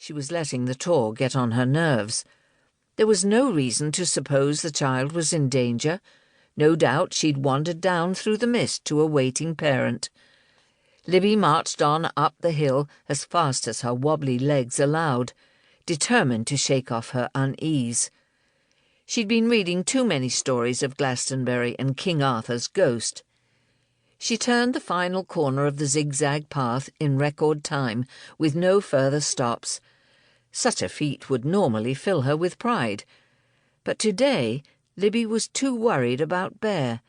She was letting the tour get on her nerves. There was no reason to suppose the child was in danger. No doubt she'd wandered down through the mist to a waiting parent. Libby marched on up the hill as fast as her wobbly legs allowed, determined to shake off her unease. She'd been reading too many stories of Glastonbury and King Arthur's ghost. She turned the final corner of the zigzag path in record time, with no further stops. Such a feat would normally fill her with pride. But today, Libby was too worried about Bear.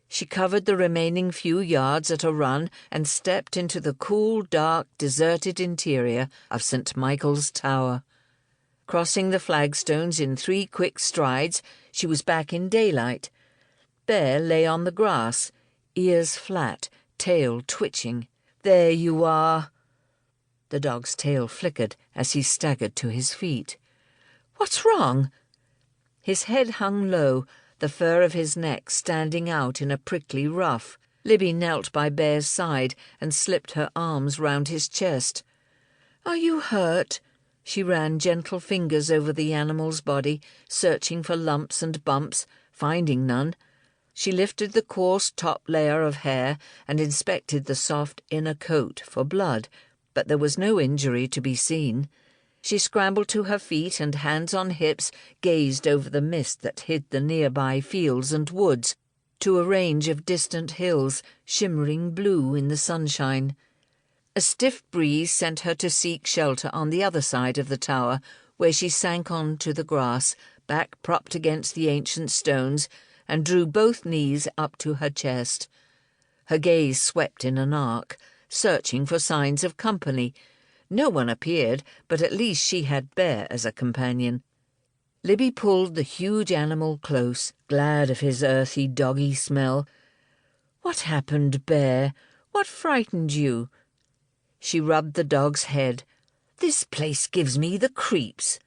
She covered the remaining few yards at a run and stepped into the cool, dark, deserted interior of St. Michael's Tower. Crossing the flagstones in 3 quick strides, she was back in daylight. Bear lay on the grass, ears flat, tail twitching. "There you are." The dog's tail flickered as he staggered to his feet. "What's wrong?" His head hung low, the fur of his neck standing out in a prickly ruff. Libby knelt by Bear's side and slipped her arms round his chest. "Are you hurt?" She ran gentle fingers over the animal's body, searching for lumps and bumps, finding none. She lifted the coarse top layer of hair and inspected the soft inner coat for blood, but there was no injury to be seen. She scrambled to her feet and, hands on hips, gazed over the mist that hid the nearby fields and woods, to a range of distant hills, shimmering blue in the sunshine. A stiff breeze sent her to seek shelter on the other side of the tower, where she sank on to the grass, back propped against the ancient stones, and drew both knees up to her chest. Her gaze swept in an arc, searching for signs of company. No one appeared, but at least she had Bear as a companion. Libby pulled the huge animal close, glad of his earthy, doggy smell. "What happened, Bear? What frightened you?" She rubbed the dog's head. "This place gives me the creeps."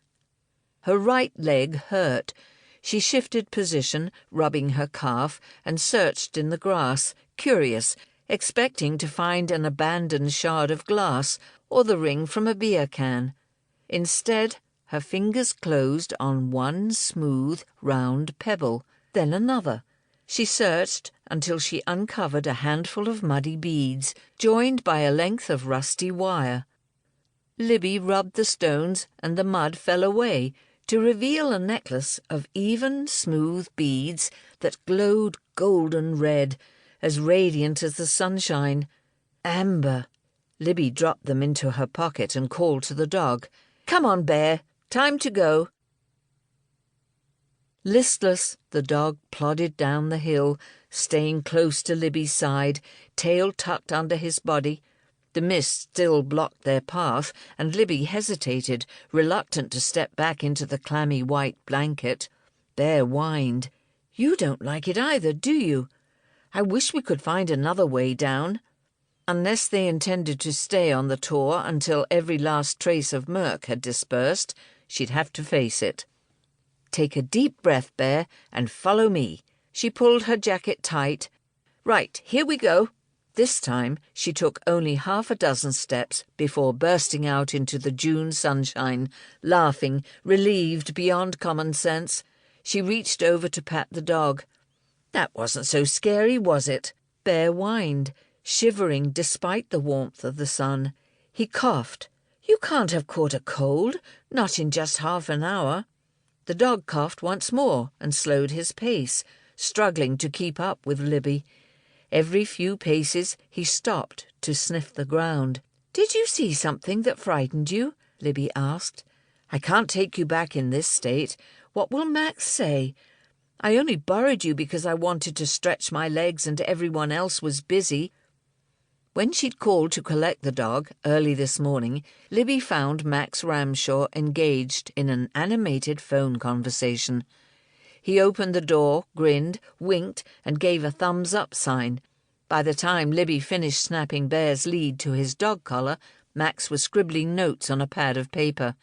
Her right leg hurt. She shifted position, rubbing her calf, and searched in the grass, curious, expecting to find an abandoned shard of glass or the ring from a beer can. Instead, her fingers closed on one smooth, round pebble, then another. She searched until she uncovered a handful of muddy beads, joined by a length of rusty wire. Libby rubbed the stones, and the mud fell away, to reveal a necklace of even, smooth beads that glowed golden red, as radiant as the sunshine. Amber. Libby dropped them into her pocket and called to the dog. "Come on, Bear. Time to go." Listless, the dog plodded down the hill, staying close to Libby's side, tail tucked under his body. The mist still blocked their path, and Libby hesitated, reluctant to step back into the clammy white blanket. Bear whined. "You don't like it either, do you? I wish we could find another way down." Unless they intended to stay on the tour until every last trace of murk had dispersed, she'd have to face it. "Take a deep breath, Bear, and follow me." She pulled her jacket tight. "Right, here we go." This time she took only 6 steps before bursting out into the June sunshine, laughing, relieved beyond common sense. She reached over to pat the dog. "That wasn't so scary, was it?" Bear whined, shivering despite the warmth of the sun. He coughed. "You can't have caught a cold, not in just half an hour." The dog coughed once more and slowed his pace, struggling to keep up with Libby. Every few paces he stopped to sniff the ground. "Did you see something that frightened you?" Libby asked. "I can't take you back in this state. What will Max say? I only borrowed you because I wanted to stretch my legs and everyone else was busy." When she'd called to collect the dog early this morning, Libby found Max Ramshaw engaged in an animated phone conversation. He opened the door, grinned, winked, and gave a thumbs-up sign. By the time Libby finished snapping Bear's lead to his dog collar, Max was scribbling notes on a pad of paper.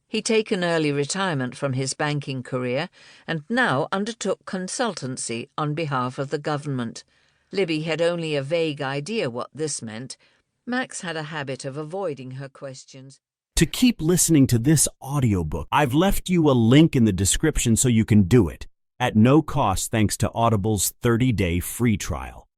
He'd taken early retirement from his banking career and now undertook consultancy on behalf of the government. Libby had only a vague idea what this meant. Max had a habit of avoiding her questions. To keep listening to this audiobook, I've left you a link in the description so you can do it, at no cost thanks to Audible's 30-day free trial.